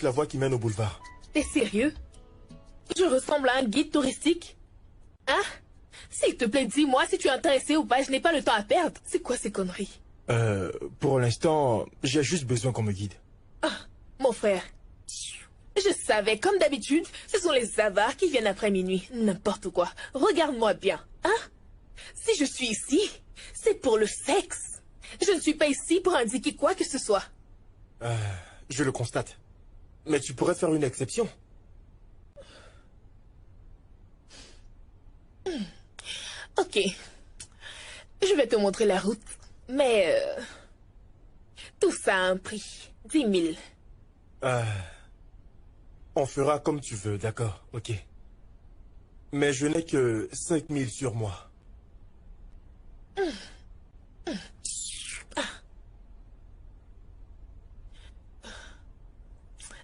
la voie qui mène au boulevard. T'es sérieux? Je ressemble à un guide touristique? Hein? S'il te plaît, dis-moi si tu es intéressé ou pas, je n'ai pas le temps à perdre. C'est quoi ces conneries? Pour l'instant, j'ai juste besoin qu'on me guide. Ah, mon frère. Je savais, comme d'habitude, ce sont les avares qui viennent après minuit. N'importe quoi. Regarde-moi bien, hein? Si je suis ici, c'est pour le sexe. Je ne suis pas ici pour indiquer quoi que ce soit. Je le constate. Mais tu pourrais faire une exception. Ok. Je vais te montrer la route. Mais... tout ça a un prix. 10 000. On fera comme tu veux, d'accord, ok. Mais je n'ai que 5 000 sur moi.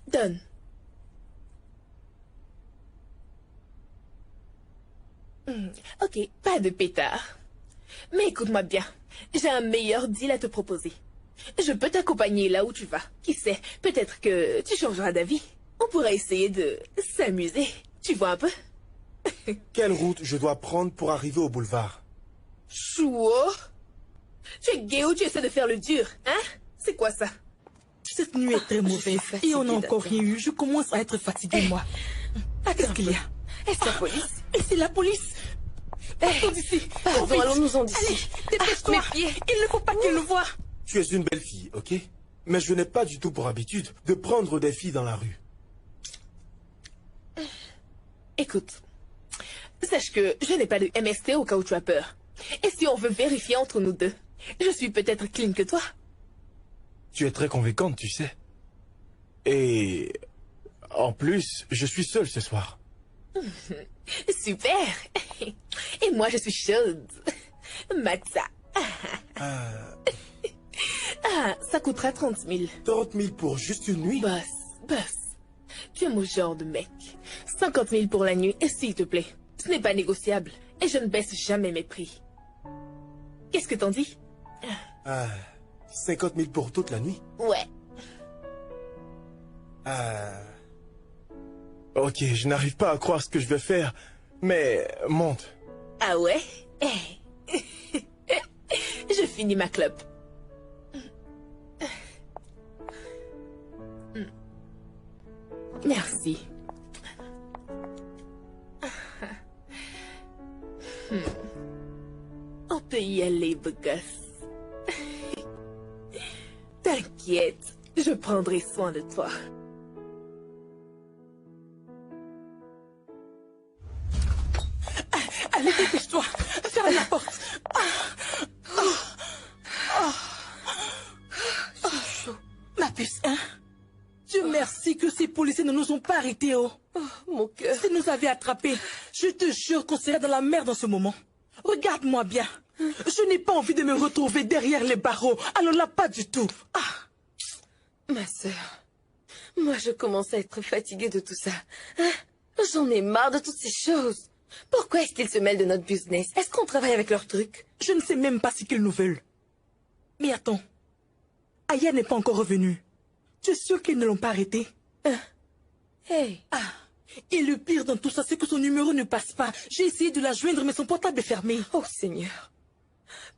Donne. Ok, pas de pétard. Mais écoute-moi bien, j'ai un meilleur deal à te proposer. Je peux t'accompagner là où tu vas. Qui sait, peut-être que tu changeras d'avis. On pourrait essayer de s'amuser. Tu vois un peu? Quelle route je dois prendre pour arriver au boulevard? Chouo? Tu es gay ou tu essaies de faire le dur, hein? C'est quoi ça? Cette nuit est très mauvaise et on n'a encore rien eu. Je commence à être fatiguée, moi. Qu'est-ce qu'il y a? Est-ce la police? Et c'est la police? Partons d'ici. Pardon, allons-nous-en d'ici. Allez, dépêche-toi. Mes pieds. Il ne faut pas qu'il le voie. Tu es une belle fille, ok? Mais je n'ai pas du tout pour habitude de prendre des filles dans la rue. Écoute, sache que je n'ai pas de MST au cas où tu as peur. Et si on veut vérifier entre nous deux, je suis peut-être clean que toi. Tu es très convaincante, tu sais. Et... en plus, je suis seul ce soir. Super. Et moi, je suis chaude. Matza. Ça coûtera 30 000. 30 000 pour juste une nuit? Boss. Tu es mon genre de mec. 50 000 pour la nuit, et s'il te plaît. Ce n'est pas négociable. Et je ne baisse jamais mes prix. Qu'est-ce que t'en dis? 50 000 pour toute la nuit? Ouais. Ok, je n'arrive pas à croire ce que je vais faire, mais monte. Ah ouais? Je finis ma clope. Merci. On peut y aller, beau gosse. T'inquiète, je prendrai soin de toi. Allez, dépêche-toi. Ferme la porte. C'est chaud. Ma puce, hein? Dieu merci que ces policiers ne nous ont pas arrêtés, oh. Mon cœur. S'ils nous avaient attrapés, je te jure qu'on serait dans la merde en ce moment. Regarde-moi bien. Je n'ai pas envie de me retrouver derrière les barreaux. Alors là, pas du tout. Ma sœur, moi je commence à être fatiguée de tout ça. Hein? J'en ai marre de toutes ces choses. Pourquoi est-ce qu'ils se mêlent de notre business? Est-ce qu'on travaille avec leurs trucs? Je ne sais même pas ce qu'ils nous veulent. Mais attends. Aya n'est pas encore revenue. Tu es sûr qu'ils ne l'ont pas arrêtée? Hey. Et le pire dans tout ça, c'est que son numéro ne passe pas. J'ai essayé de la joindre, mais son portable est fermé. Oh Seigneur.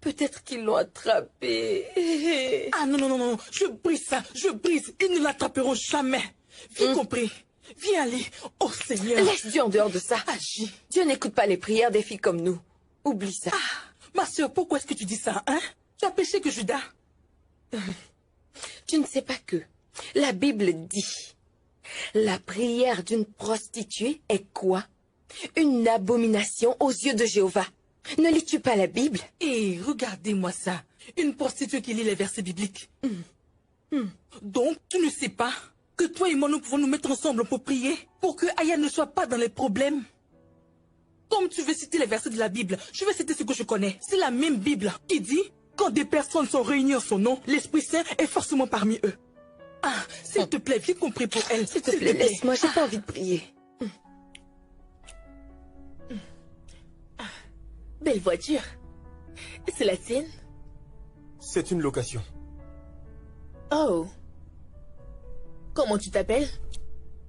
Peut-être qu'ils l'ont attrapée. Non. Je brise ça, je brise. Ils ne l'attraperont jamais. Viens compris. Viens aller. Oh Seigneur. Laisse Dieu en dehors de ça. Agis. Dieu n'écoute pas les prières des filles comme nous. Oublie ça. Ma soeur, pourquoi est-ce que tu dis ça, hein? Tu as péché que Judas. Tu ne sais pas que la Bible dit, la prière d'une prostituée est quoi? Une abomination aux yeux de Jéhovah. Ne lis-tu pas la Bible? Et regardez-moi ça. Une prostituée qui lit les versets bibliques. Donc, tu ne sais pas que toi et moi, nous pouvons nous mettre ensemble pour prier, pour que Aya ne soit pas dans les problèmes. Comme tu veux citer les versets de la Bible, je vais citer ce que je connais. C'est la même Bible qui dit, quand des personnes sont réunies en son nom, l'Esprit Saint est forcément parmi eux. S'il te plaît, viens compris pour elle. S'il te plaît, laisse-moi, j'ai pas envie de prier. Belle voiture. C'est la tienne? C'est une location. Oh. Comment tu t'appelles?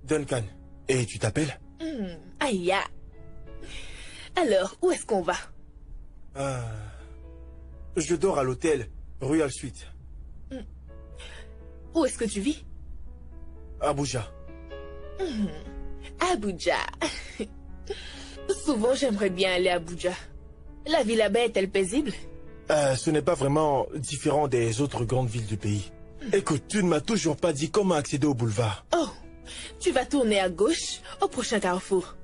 Duncan. Et tu t'appelles? Aya. Alors, où est-ce qu'on va? Je dors à l'hôtel Royal Suite. Où est-ce que tu vis? Abuja. Abuja. Souvent, j'aimerais bien aller à Abuja. La vie là-bas est-elle paisible? Ce n'est pas vraiment différent des autres grandes villes du pays. Écoute, tu ne m'as toujours pas dit comment accéder au boulevard. Oh, tu vas tourner à gauche au prochain carrefour.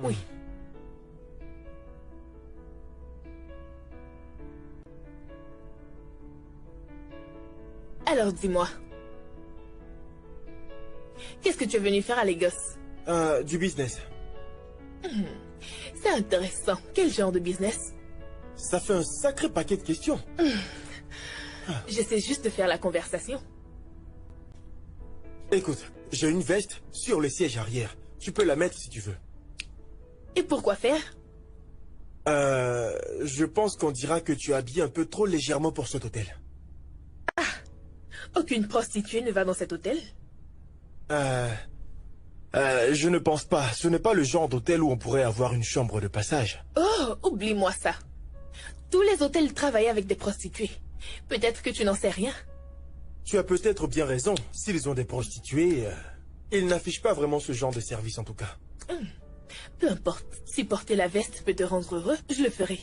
Oui. Alors dis-moi, qu'est-ce que tu es venu faire à Lagos? Du business. C'est intéressant. Quel genre de business? Ça fait un sacré paquet de questions. J'essaie juste de faire la conversation. Écoute, j'ai une veste sur le siège arrière. Tu peux la mettre si tu veux. Et pourquoi faire? Je pense qu'on dira que tu es habillé un peu trop légèrement pour cet hôtel. Aucune prostituée ne va dans cet hôtel? Je ne pense pas. Ce n'est pas le genre d'hôtel où on pourrait avoir une chambre de passage. Oh, oublie-moi ça. Tous les hôtels travaillent avec des prostituées. Peut-être que tu n'en sais rien. Tu as peut-être bien raison. S'ils ont des prostituées, ils n'affichent pas vraiment ce genre de service en tout cas. Peu importe. Si porter la veste peut te rendre heureux, je le ferai.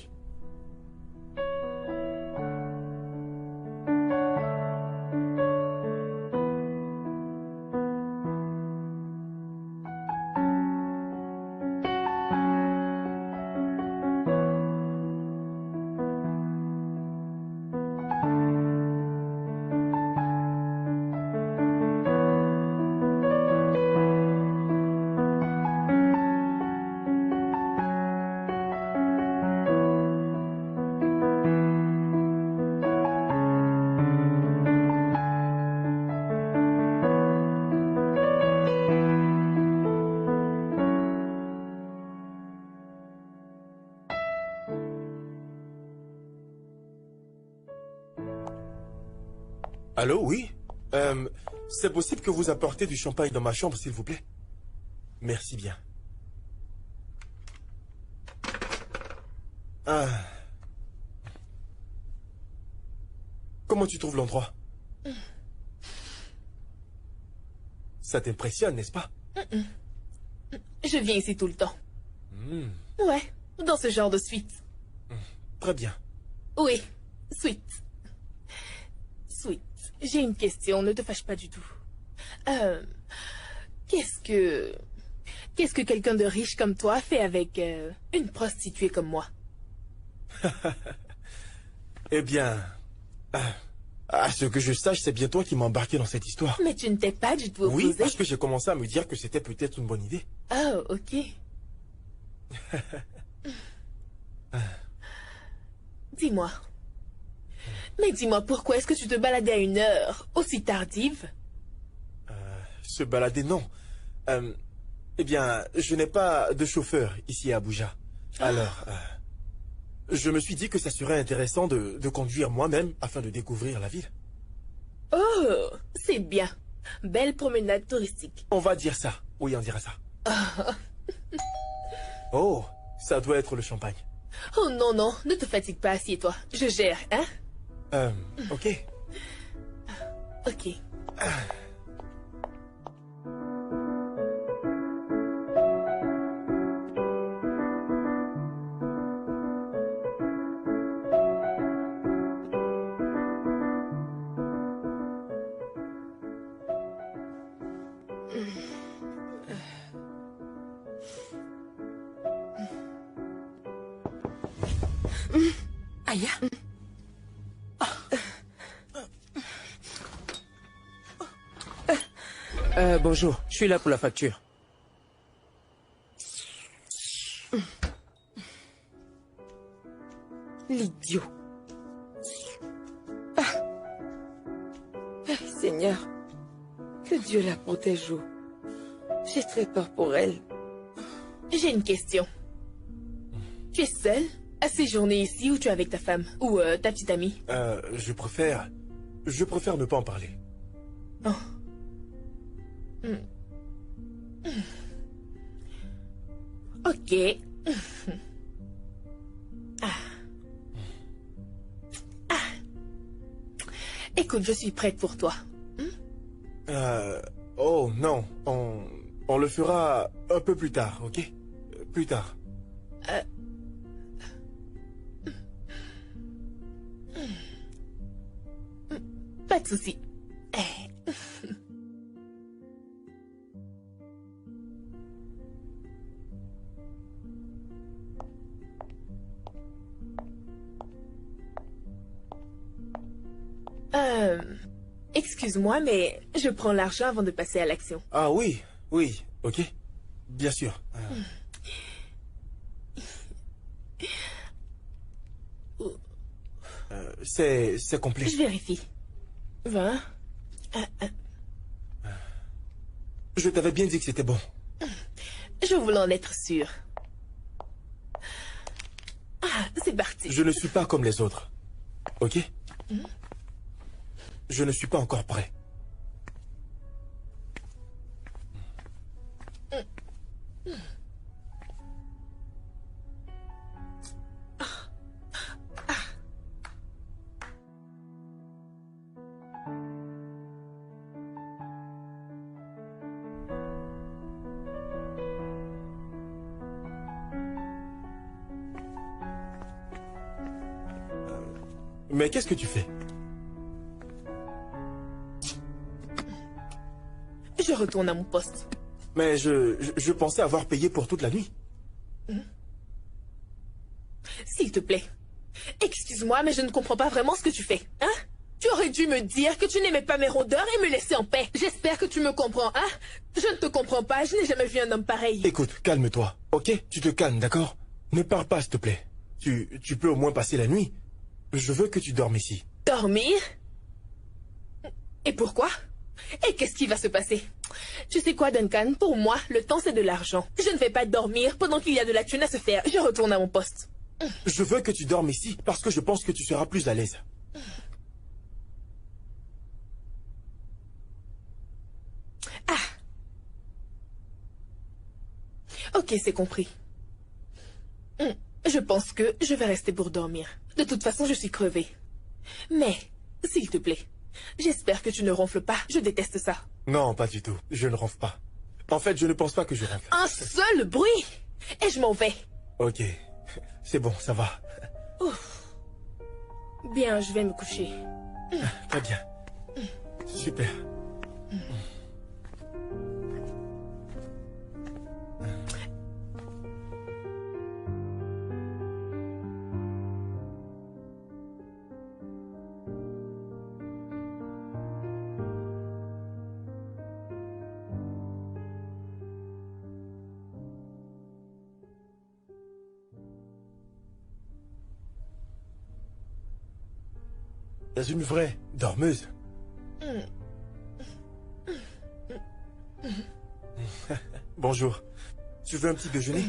Allô, oui? C'est possible que vous apportez du champagne dans ma chambre, s'il vous plaît? Merci bien. Comment tu trouves l'endroit? Ça t'impressionne, n'est-ce pas? Je viens ici tout le temps. Ouais, dans ce genre de suite. Très bien. Oui, suite. Suite. J'ai une question, ne te fâche pas du tout. Qu'est-ce que quelqu'un de riche comme toi fait avec une prostituée comme moi? Eh bien, à ce que je sache, c'est bien toi qui m'as embarqué dans cette histoire. Mais tu ne t'es pas du tout opposé. Oui, parce que j'ai commencé à me dire que c'était peut-être une bonne idée. Oh, ok. Dis-moi. Mais dis-moi, pourquoi est-ce que tu te baladais à une heure aussi tardive? Se balader, non. Eh bien, je n'ai pas de chauffeur ici à Abuja. Alors, je me suis dit que ça serait intéressant de conduire moi-même afin de découvrir la ville. Oh, c'est bien. Belle promenade touristique. On va dire ça. Oui, on dira ça. Oh, ça doit être le champagne. Oh non, non, ne te fatigue pas, assieds-toi. Je gère, hein? Ok. Ok. Aya? Bonjour, je suis là pour la facture. L'idiot. Seigneur, que Dieu la protège. J'ai très peur pour elle. J'ai une question. Tu es seule à séjourner ici ou tu es avec ta femme? Ou ta petite amie? Je préfère ne pas en parler. Oh. Ok. Écoute, je suis prête pour toi. Oh non, on le fera un peu plus tard, ok? Plus tard. Pas de souci. Excuse-moi, mais je prends l'argent avant de passer à l'action. Ah oui, oui, ok. Bien sûr. C'est complet. Je vérifie. 20. Je t'avais bien dit que c'était bon. Je voulais en être sûre. C'est parti. Je ne suis pas comme les autres. Ok? Je ne suis pas encore prêt. Mais qu'est-ce que tu fais? Je retourne à mon poste. Mais je pensais avoir payé pour toute la nuit. S'il te plaît. Excuse-moi, mais je ne comprends pas vraiment ce que tu fais. Hein? Tu aurais dû me dire que tu n'aimais pas mes rôdeurs et me laisser en paix. J'espère que tu me comprends, hein? Je ne te comprends pas, je n'ai jamais vu un homme pareil. Écoute, calme-toi, ok? Tu te calmes, d'accord? Ne pars pas, s'il te plaît. Tu peux au moins passer la nuit. Je veux que tu dormes ici. Dormir? Et pourquoi? Et qu'est-ce qui va se passer? Tu sais quoi, Duncan? Pour moi, le temps, c'est de l'argent. Je ne vais pas dormir pendant qu'il y a de la thune à se faire. Je retourne à mon poste. Je veux que tu dormes ici parce que je pense que tu seras plus à l'aise. Ok, c'est compris. Je pense que je vais rester pour dormir. De toute façon, je suis crevée. Mais, s'il te plaît, j'espère que tu ne ronfles pas. Je déteste ça. Non, pas du tout. Je ne ronfle pas. En fait, je ne pense pas que je ronfle. Un seul bruit et je m'en vais. Ok. C'est bon, ça va. Bien, je vais me coucher. Très bien. Super. T'es une vraie dormeuse. Bonjour. Tu veux un petit déjeuner?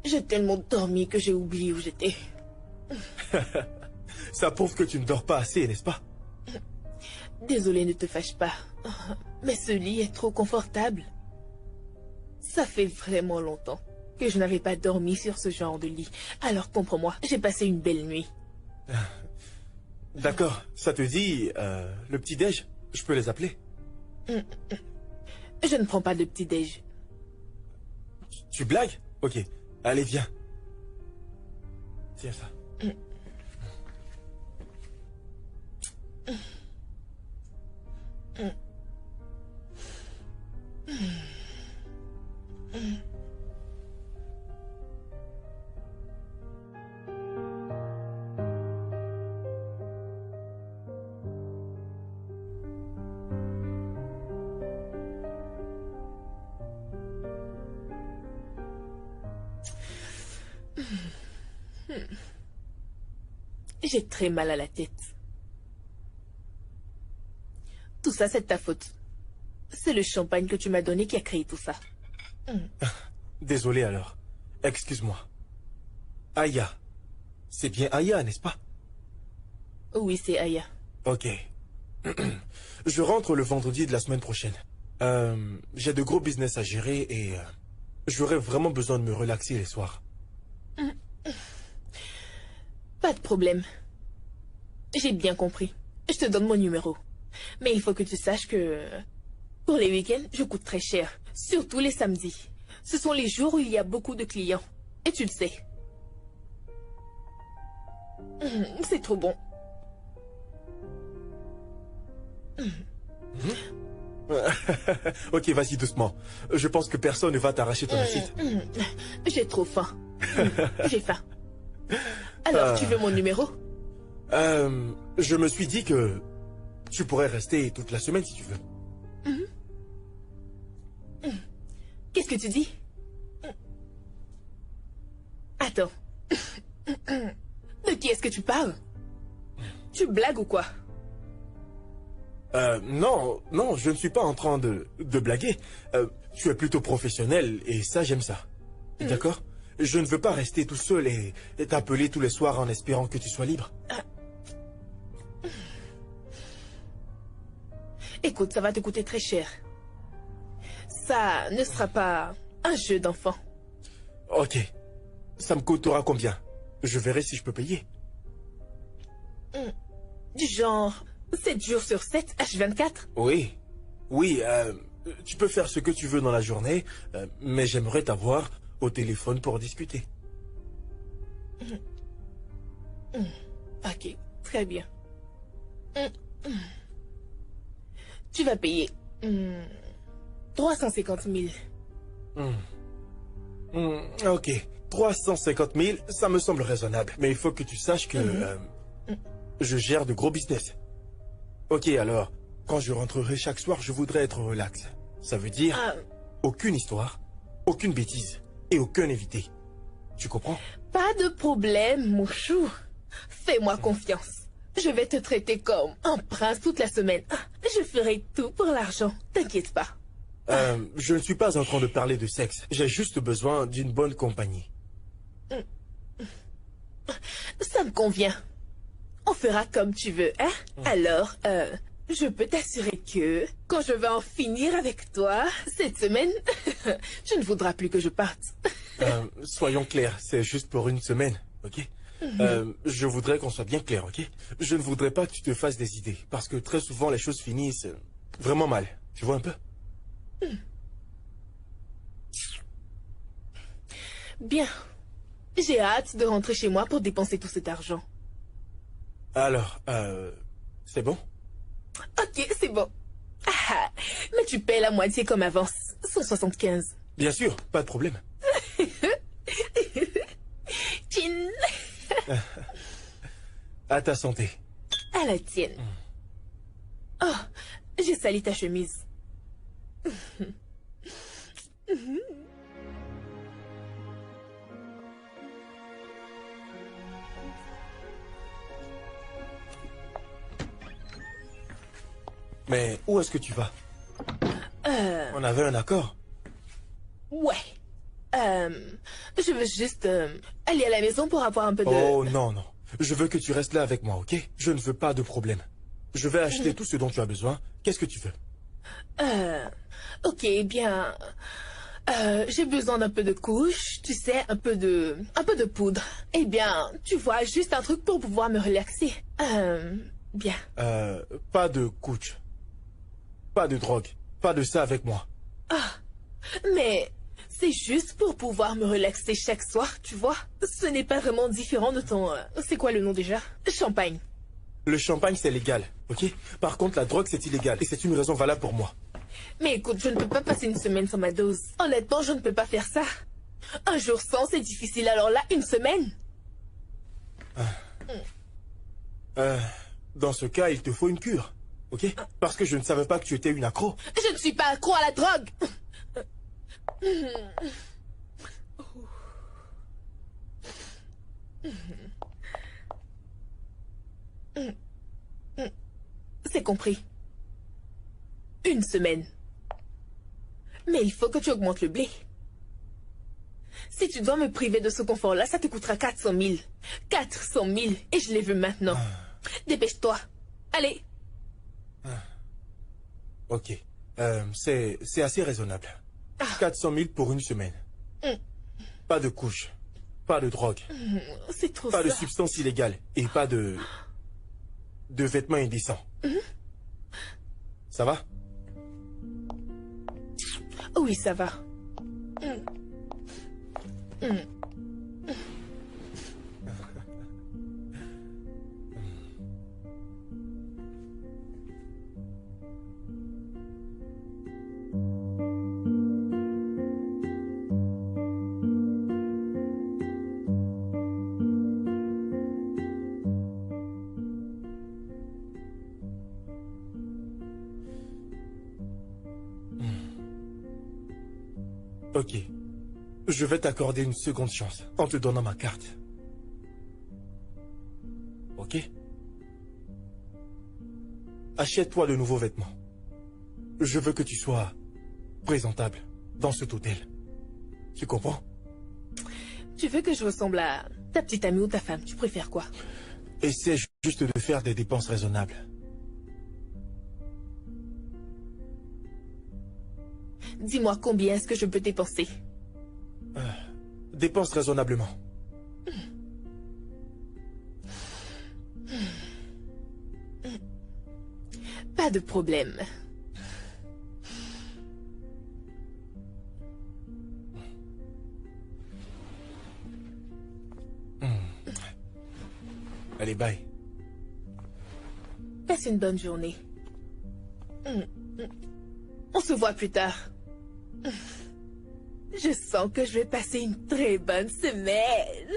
J'ai tellement dormi que j'ai oublié où j'étais. Ça prouve que tu ne dors pas assez, n'est-ce pas? Désolée, ne te fâche pas. Mais ce lit est trop confortable. Ça fait vraiment longtemps que je n'avais pas dormi sur ce genre de lit. Alors comprends-moi, j'ai passé une belle nuit. D'accord, ça te dit le petit-déj? Je peux les appeler? Je ne prends pas de petit-déj. Tu blagues? Ok, allez, viens. Tiens ça. J'ai très mal à la tête. Tout ça, c'est de ta faute. C'est le champagne que tu m'as donné qui a créé tout ça. Désolé alors. Excuse-moi. Aya. C'est bien Aya, n'est-ce pas? Oui, c'est Aya. Ok. Je rentre le vendredi de la semaine prochaine. J'ai de gros business à gérer et j'aurais vraiment besoin de me relaxer les soirs. Pas de problème. J'ai bien compris. Je te donne mon numéro. Mais il faut que tu saches que... Pour les week-ends, je coûte très cher. Surtout les samedis. Ce sont les jours où il y a beaucoup de clients. Et tu le sais. C'est trop bon. Ok, vas-y doucement. Je pense que personne ne va t'arracher ton assiette. J'ai trop faim. J'ai faim. Alors, tu veux mon numéro? Je me suis dit que tu pourrais rester toute la semaine si tu veux. Qu'est-ce que tu dis? Attends. De qui est-ce que tu parles? Tu blagues ou quoi? Non, non, je ne suis pas en train de blaguer. Tu es plutôt professionnel et ça, j'aime ça. D'accord? Je ne veux pas rester tout seul et t'appeler tous les soirs en espérant que tu sois libre. Écoute, ça va te coûter très cher. Ça ne sera pas un jeu d'enfant. Ok. Ça me coûtera combien? Je verrai si je peux payer. Du genre 7 jours sur 7, H24? Oui. Oui, tu peux faire ce que tu veux dans la journée, mais j'aimerais t'avoir au téléphone pour discuter. Ok, très bien. Tu vas payer 350 000. Ok. 350 000, ça me semble raisonnable. Mais il faut que tu saches que je gère de gros business. Ok, alors, quand je rentrerai chaque soir, je voudrais être relax. Ça veut dire aucune histoire, aucune bêtise et aucun évité. Tu comprends? Pas de problème, mon chou. Fais-moi confiance. Je vais te traiter comme un prince toute la semaine. Je ferai tout pour l'argent, t'inquiète pas. Je ne suis pas en train de parler de sexe. J'ai juste besoin d'une bonne compagnie. Ça me convient. On fera comme tu veux, hein? Alors, je peux t'assurer que quand je vais en finir avec toi cette semaine, tu ne voudras plus que je parte. Soyons clairs, c'est juste pour une semaine, ok? Je voudrais qu'on soit bien clair, ok? Je ne voudrais pas que tu te fasses des idées, parce que très souvent les choses finissent vraiment mal. Tu vois un peu? Bien. J'ai hâte de rentrer chez moi pour dépenser tout cet argent. Alors, c'est bon? Ok, c'est bon. Ah, mais tu paies la moitié comme avance. 175. Bien sûr, pas de problème. Chin. À ta santé. À la tienne. Oh, j'ai sali ta chemise. Mais où est-ce que tu vas? On avait un accord. Ouais. Je veux juste aller à la maison pour avoir un peu de... Oh non, non. Je veux que tu restes là avec moi, ok? Je ne veux pas de problème. Je vais acheter tout ce dont tu as besoin. Qu'est-ce que tu veux? Ok, bien... j'ai besoin d'un peu de couche, tu sais, un peu de poudre. Eh bien, tu vois, juste un truc pour pouvoir me relaxer. Bien. Pas de couche. Pas de drogue. Pas de ça avec moi. Mais c'est juste pour pouvoir me relaxer chaque soir, tu vois. Ce n'est pas vraiment différent de ton... c'est quoi le nom déjà? Champagne. Le champagne, c'est légal, ok? Par contre, la drogue, c'est illégal. Et c'est une raison valable pour moi. Mais écoute, je ne peux pas passer une semaine sans ma dose. Honnêtement, je ne peux pas faire ça. Un jour sans, c'est difficile. Alors là, une semaine? Dans ce cas, il te faut une cure, ok? Parce que je ne savais pas que tu étais une accro. Je ne suis pas accro à la drogue. C'est compris. Une semaine. Mais il faut que tu augmentes le blé. Si tu dois me priver de ce confort-là, ça te coûtera 400 000. 400 000. Et je les veux maintenant. Dépêche-toi. Allez. Ok. C'est assez raisonnable. 400 000 pour une semaine. Pas de couches, pas de drogue, C'est trop pas de ça. substances illégales et pas de vêtements indécents. Ça va? Oui, ça va. Ok. Je vais t'accorder une seconde chance en te donnant ma carte. Ok? Achète-toi de nouveaux vêtements. Je veux que tu sois présentable dans cet hôtel. Tu comprends? Tu veux que je ressemble à ta petite amie ou ta femme? Tu préfères quoi? Essaie juste de faire des dépenses raisonnables. Dis-moi combien est-ce que je peux dépenser? Dépense raisonnablement. Pas de problème. Allez, bye. Passe une bonne journée. On se voit plus tard. Je sens que je vais passer une très bonne semaine.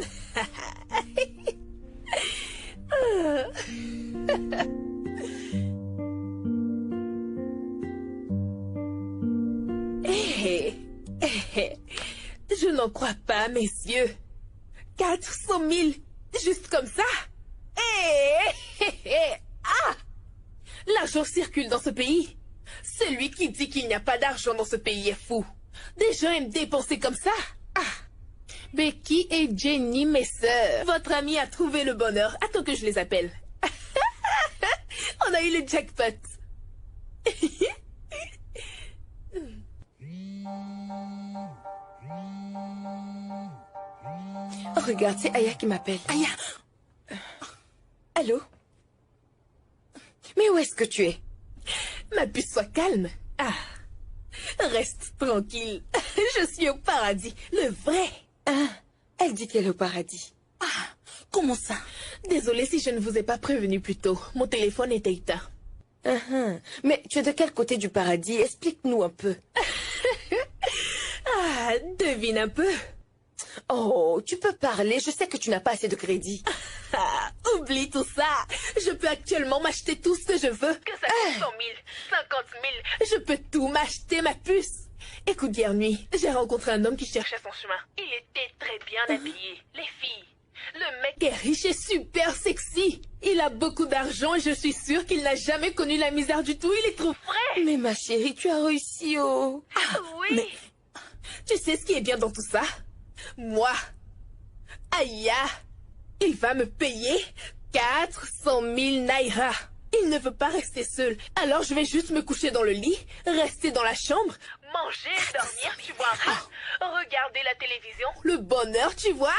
Je n'en crois pas, messieurs. 400 000, juste comme ça? Ah! L'argent circule dans ce pays. Celui qui dit qu'il n'y a pas d'argent dans ce pays est fou. Des gens aiment dépenser comme ça. Ah! Becky et Jenny, mes sœurs. Votre ami a trouvé le bonheur. Attends que je les appelle. On a eu le jackpot. Oh, regarde, c'est Aya qui m'appelle. Aya! Allô? Mais où est-ce que tu es? Ma puce, sois calme. Ah! Reste tranquille. Je suis au paradis, le vrai. Ah, elle dit qu'elle est au paradis. Ah, comment ça? Désolée si je ne vous ai pas prévenu plus tôt. Mon téléphone était éteint. Mais tu es de quel côté du paradis? Explique-nous un peu. Ah, devine un peu. Oh, tu peux parler, je sais que tu n'as pas assez de crédit. Ah, oublie tout ça. Je peux actuellement m'acheter tout ce que je veux. Que ça coûte 100 000, 50 000. Je peux tout m'acheter, ma puce. Écoute, hier nuit, j'ai rencontré un homme qui cherchait son chemin. Il était très bien habillé. Les filles. Le mec est riche et super sexy. Il a beaucoup d'argent et je suis sûre qu'il n'a jamais connu la misère du tout. Il est trop frais. Mais ma chérie, tu as réussi, oh. Oui. Mais tu sais ce qui est bien dans tout ça? Moi, Aya, il va me payer 400 000 naira. Il ne veut pas rester seul. Alors je vais juste me coucher dans le lit, rester dans la chambre, manger, dormir, tu vois un peu, regarder la télévision. Le bonheur, tu vois?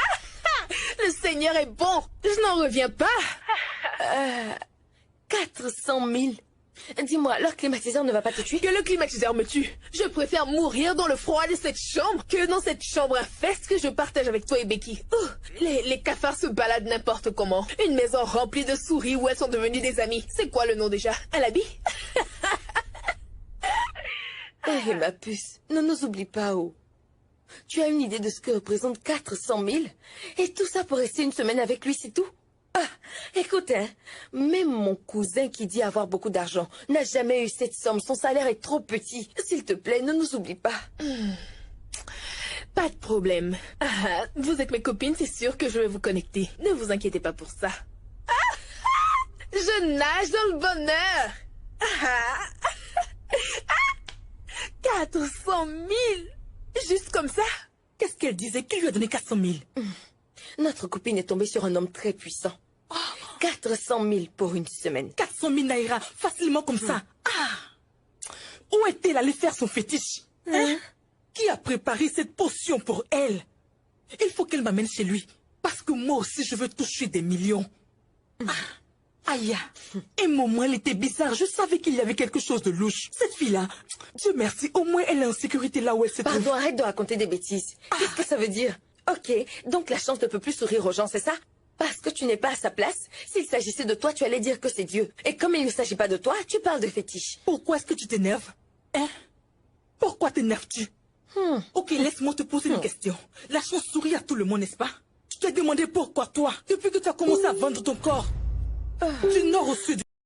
Le Seigneur est bon. Je n'en reviens pas. 400 000. Dis-moi, leur climatiseur ne va pas te tuer? Que le climatiseur me tue. Je préfère mourir dans le froid de cette chambre que dans cette chambre infeste que je partage avec toi et Becky. Les cafards se baladent n'importe comment. Une maison remplie de souris où elles sont devenues des amies. C'est quoi le nom déjà? Alabi? Eh, ma puce, ne nous oublie pas, oh. Tu as une idée de ce que représente 400 000? Et tout ça pour rester une semaine avec lui, c'est tout? Ah, écoute, hein, même mon cousin qui dit avoir beaucoup d'argent n'a jamais eu cette somme. Son salaire est trop petit. S'il te plaît, ne nous oublie pas. Pas de problème. Ah, vous êtes mes copines, c'est sûr que je vais vous connecter. Ne vous inquiétez pas pour ça. Je nage dans le bonheur. 400 000. Juste comme ça. Qu'est-ce qu'elle disait? Qui lui a donné 400 000? Notre copine est tombée sur un homme très puissant. 400 000 pour une semaine. 400 100 000 naira facilement comme ça. Ah! Où est-elle allée faire son fétiche? Hein? Qui a préparé cette potion pour elle? Il faut qu'elle m'amène chez lui. Parce que moi aussi, je veux toucher des millions. Ah! Aya, et moment, elle était bizarre. Je savais qu'il y avait quelque chose de louche. Cette fille-là, Dieu merci, au moins elle est en sécurité là où elle se trouve. Pardon, arrête de raconter des bêtises. Qu'est-ce que ça veut dire? Ok, donc la chance ne peut plus sourire aux gens, c'est ça? Parce que tu n'es pas à sa place. S'il s'agissait de toi, tu allais dire que c'est Dieu. Et comme il ne s'agit pas de toi, tu parles de fétiche. Pourquoi est-ce que tu t'énerves? Hein? Pourquoi t'énerves-tu? Ok, laisse-moi te poser une question. La chance sourit à tout le monde, n'est-ce pas? Je t'ai demandé pourquoi toi, depuis que tu as commencé à vendre ton corps, du nord au sud.